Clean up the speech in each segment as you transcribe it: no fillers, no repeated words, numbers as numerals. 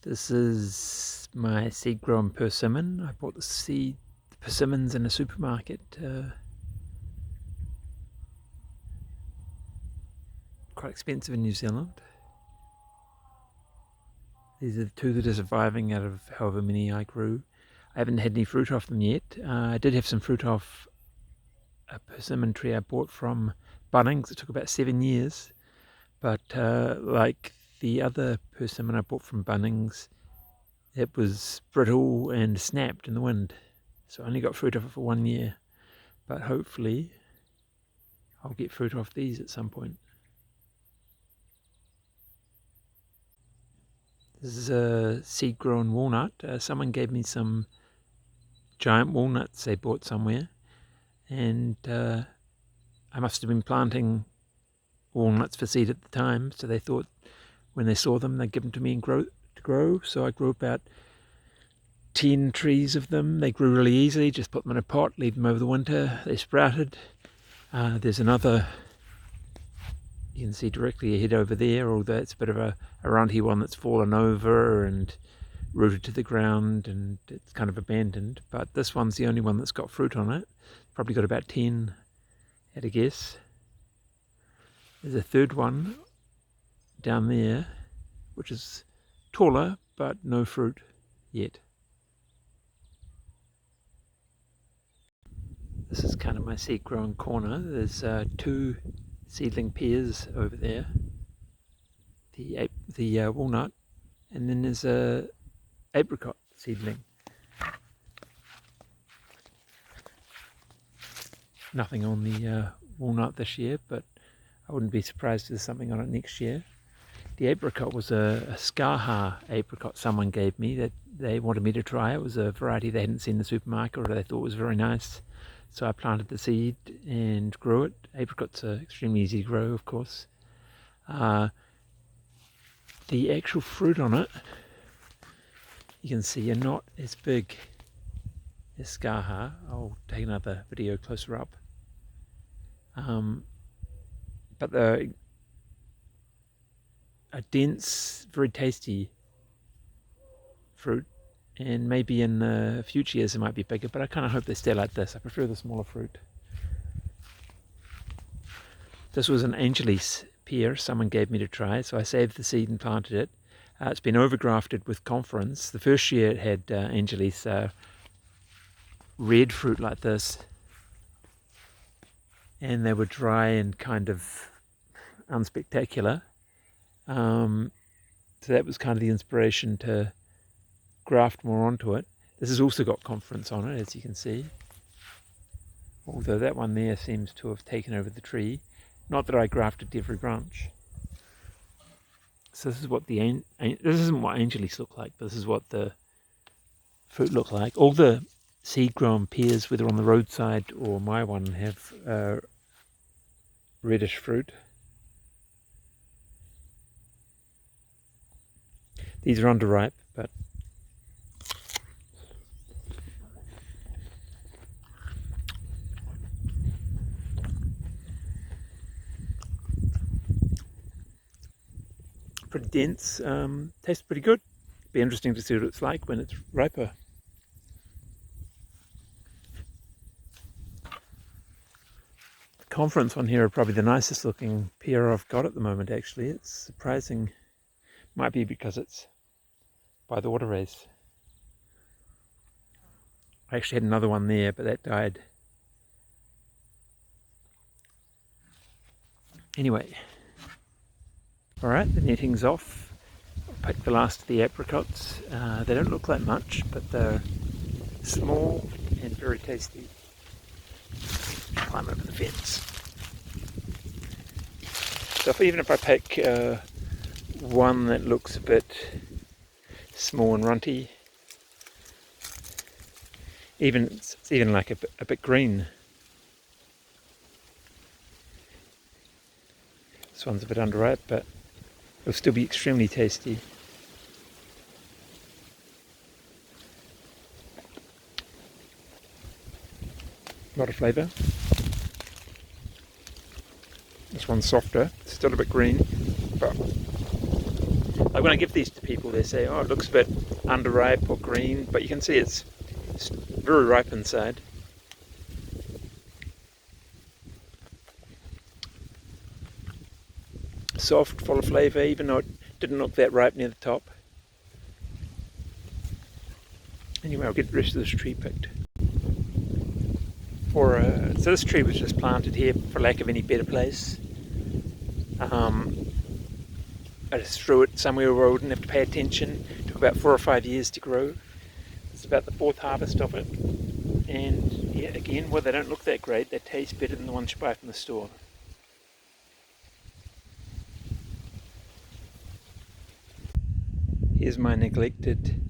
This is my seed-grown persimmon. I bought the persimmons in a supermarket. Quite expensive in New Zealand. These are the two that are surviving out of however many I grew. I haven't had any fruit off them yet. I did have some fruit off a persimmon tree I bought from Bunnings. It took about 7 years, but like the other persimmon I bought from Bunnings, it was brittle and snapped in the wind. So I only got fruit off it for 1 year, but hopefully I'll get fruit off these at some point. This is a seed-grown walnut. Someone gave me some giant walnuts they bought somewhere, and I must have been planting walnuts for seed at the time, so they thought when they saw them they'd give them to me and grow. So I grew about 10 trees of them. They grew really easily. Just put them in a pot, leave them over the winter. They sprouted. There's another you can see directly ahead over there, although it's a bit of a runty one that's fallen over and rooted to the ground and it's kind of abandoned. But this one's the only one that's got fruit on it. Probably got about 10 at a guess. There's a third one down there, which is taller, but no fruit yet. This is kind of my seed-grown corner. There's 2 seedling pears over there, the walnut, and then there's a apricot seedling. Nothing on the walnut this year, but I wouldn't be surprised if there's something on it next year. The apricot was a Skaha apricot someone gave me that they wanted me to try. It was a variety they hadn't seen in the supermarket or they thought was very nice. So I planted the seed and grew it. Apricots are extremely easy to grow, of course. The actual fruit on it, you can see, are not as big as Skaha. I'll take another video closer up. But they're a dense, very tasty fruit. And maybe in the future years it might be bigger, but I kind of hope they stay like this. I prefer the smaller fruit. This was an Angelis pear someone gave me to try, so I saved the seed and planted it. It's been overgrafted with conference. The first year it had Angelis red fruit like this, and they were dry and kind of unspectacular. So that was kind of the inspiration to graft more onto it. This has also got conference on it, as you can see, although that one there seems to have taken over the tree. Not that I grafted every branch. So this is what this isn't what Angelis look like, but this is what the fruit look like. All the seed-grown pears, whether on the roadside or my one, have reddish fruit. These are underripe, but pretty dense, tastes pretty good. Be interesting to see what it's like when it's riper. The conference one here are probably the nicest looking pear I've got at the moment actually. It's surprising. Might be because it's by the waterways. I actually had another one there, but that died. Anyway. Alright, the netting's off. I'll pick the last of the apricots. They don't look like much, but they're small and very tasty. Climb over the fence. So even if I pick one that looks a bit small and runty, it's even like a bit green. This one's a bit underripe, but it'll still be extremely tasty. A lot of flavour. This one's softer, it's still a bit green, but Like when I give these to people, they say, oh, it looks a bit underripe or green, but you can see it's very ripe inside. Soft, full of flavour, even though it didn't look that ripe near the top. Anyway, I'll get the rest of this tree picked. So this tree was just planted here for lack of any better place. I just threw it somewhere where I wouldn't have to pay attention. It took about 4 or 5 years to grow. It's about the 4th harvest of it. And yeah, again, well, they don't look that great. They taste better than the ones you buy from the store. Here's my neglected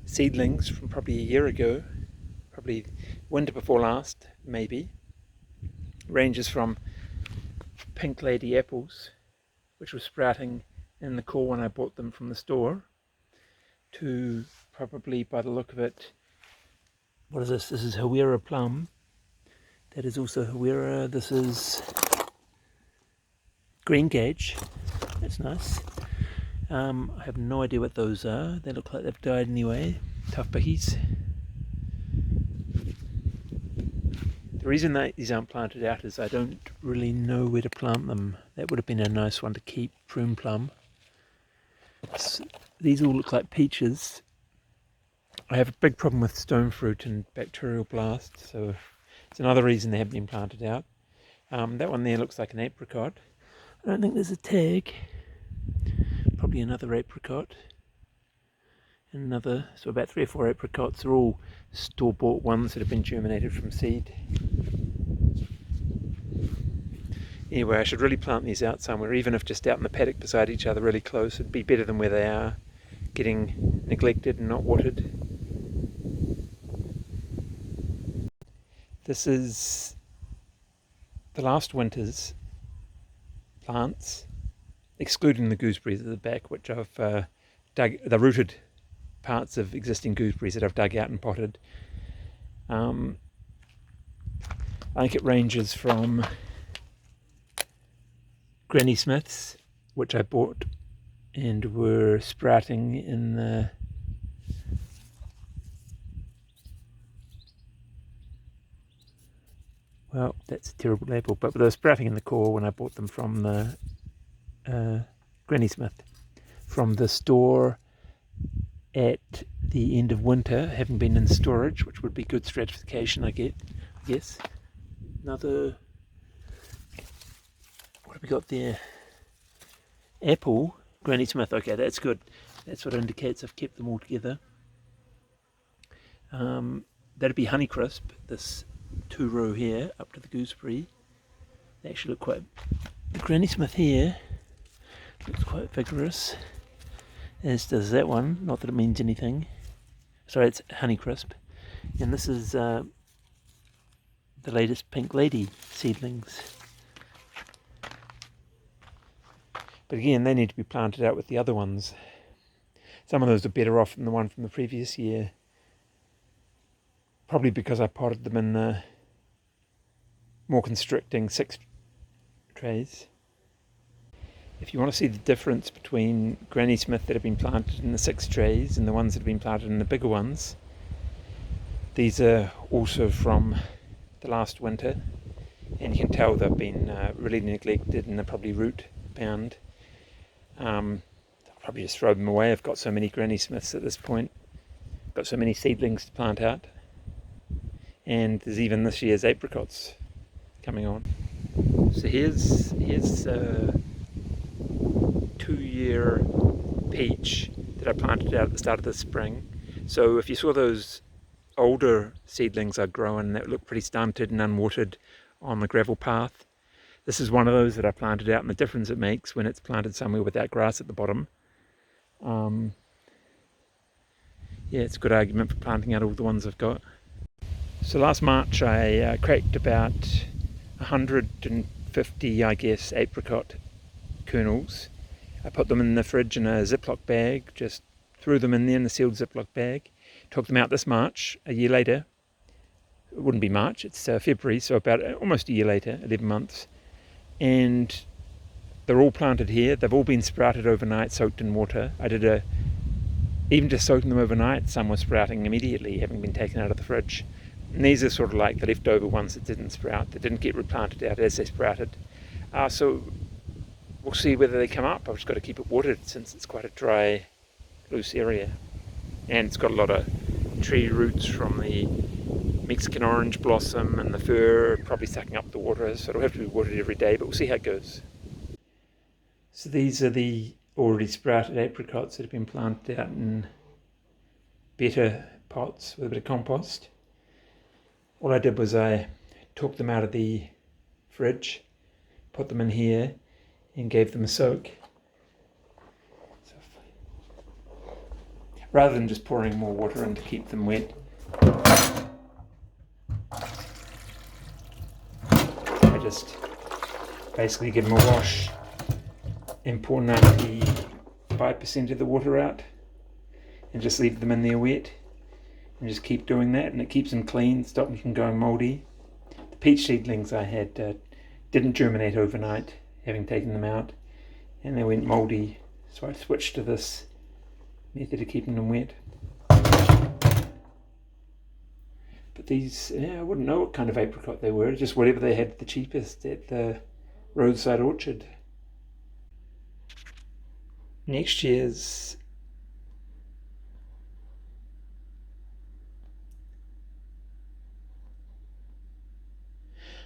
seedlings from probably a year ago. Probably winter before last, maybe. Ranges from pink lady apples, which were sprouting in the core when I bought them from the store, to probably, by the look of it, what is this? This is Hawera plum. That is also Hawera. This is green gage. That's nice. I have no idea what those are. They look like they've died anyway. Tough pickies. The reason that these aren't planted out is I don't really know where to plant them. That would have been a nice one to keep, prune plum. These all look like peaches. I have a big problem with stone fruit and bacterial blast, so it's another reason they haven't been planted out. That one there looks like an apricot. I don't think there's a tag. Probably another apricot. And another, so about 3 or 4 apricots. Are all store-bought ones that have been germinated from seed. Anyway, I should really plant these out somewhere, even if just out in the paddock beside each other really close. It'd be better than where they are, getting neglected and not watered. This is the last winter's plants, excluding the gooseberries at the back, which I've dug, the rooted parts of existing gooseberries that I've dug out and potted. I think it ranges from Granny Smith's, which I bought and were sprouting in the well, that's a terrible label, but they were sprouting in the core when I bought them from the Granny Smith, from the store at the end of winter, having been in storage, which would be good stratification, I guess. Another, what have we got there? Apple, Granny Smith. Okay, that's good. That's what indicates I've kept them all together. That'd be Honeycrisp, this 2-row here up to the gooseberry. They actually look quite, the Granny Smith here looks quite vigorous, as does that one. Not that it means anything. Sorry, it's Honeycrisp. And this is the latest Pink Lady seedlings. But again, they need to be planted out with the other ones. Some of those are better off than the one from the previous year. Probably because I potted them in the more constricting 6 trays. If you want to see the difference between Granny Smith that have been planted in the 6 trays and the ones that have been planted in the bigger ones, these are also from the last winter, and you can tell they've been really neglected and they're probably root bound. I'll probably just throw them away. I've got so many Granny Smiths at this point, got so many seedlings to plant out, and there's even this year's apricots coming on. So here's 2-year peach that I planted out at the start of this spring. So if you saw those older seedlings I'd grown that look pretty stunted and unwatered on the gravel path, this is one of those that I planted out, and the difference it makes when it's planted somewhere without grass at the bottom. Yeah, it's a good argument for planting out all the ones I've got. So last March I cracked about 150, I guess, apricot kernels. I put them in the fridge in a Ziploc bag, just threw them in there in the sealed Ziploc bag. Took them out this March, a year later. It wouldn't be March, it's February, so about almost a year later, 11 months. And they're all planted here. They've all been sprouted overnight, soaked in water. Even just soaking them overnight, some were sprouting immediately, having been taken out of the fridge. And these are sort of like the leftover ones that didn't sprout, that didn't get replanted out as they sprouted. So we'll see whether they come up. I've just got to keep it watered since it's quite a dry, loose area. And it's got a lot of tree roots from the Mexican orange blossom and the fir probably sucking up the water, so it'll have to be watered every day, but we'll see how it goes. So these are the already sprouted apricots that have been planted out in better pots with a bit of compost. All I did was I took them out of the fridge, put them in here and gave them a soak. So rather than just pouring more water in to keep them wet, I just basically give them a wash and pour 95% of the water out and just leave them in there wet and just keep doing that, and it keeps them clean, stops them from going mouldy. The peach seedlings I had didn't germinate overnight, having taken them out, and they went mouldy, so I switched to this method of keeping them wet. But these, I wouldn't know what kind of apricot they were, just whatever they had the cheapest at the roadside orchard. Next year's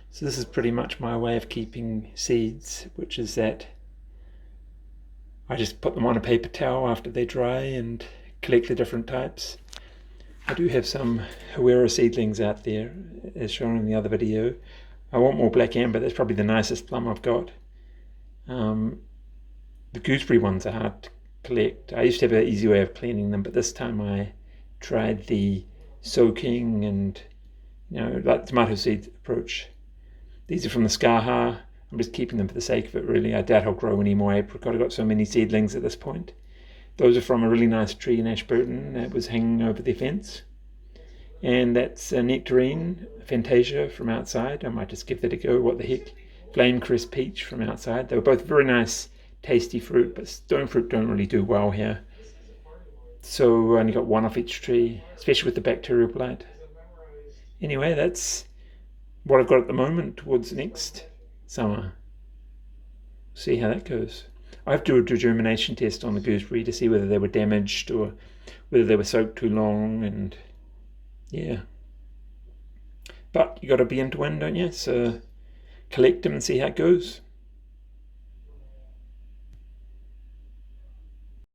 so this is pretty much my way of keeping seeds, which is that I just put them on a paper towel after they dry and collect the different types. I do have some Huera seedlings out there, as shown in the other video. I want more black amber, that's probably the nicest plum I've got. The gooseberry ones are hard to collect. I used to have an easy way of cleaning them, but this time I tried the soaking and, like the tomato seed approach. These are from the Skaha. I'm just keeping them for the sake of it, really. I doubt I'll grow any more apricot. I've got so many seedlings at this point. Those are from a really nice tree in Ashburton that was hanging over the fence. And that's a nectarine, Fantasia from outside. I might just give that a go. What the heck? Flame Crest Peach from outside. They were both very nice, tasty fruit, but stone fruit don't really do well here. So I only got one off each tree, especially with the bacterial blight. Anyway, that's what I've got at the moment towards next summer. See how that goes. I have to do a germination test on the gooseberry to see whether they were damaged or whether they were soaked too long, and yeah. But you got to be into one, don't you? So collect them and see how it goes.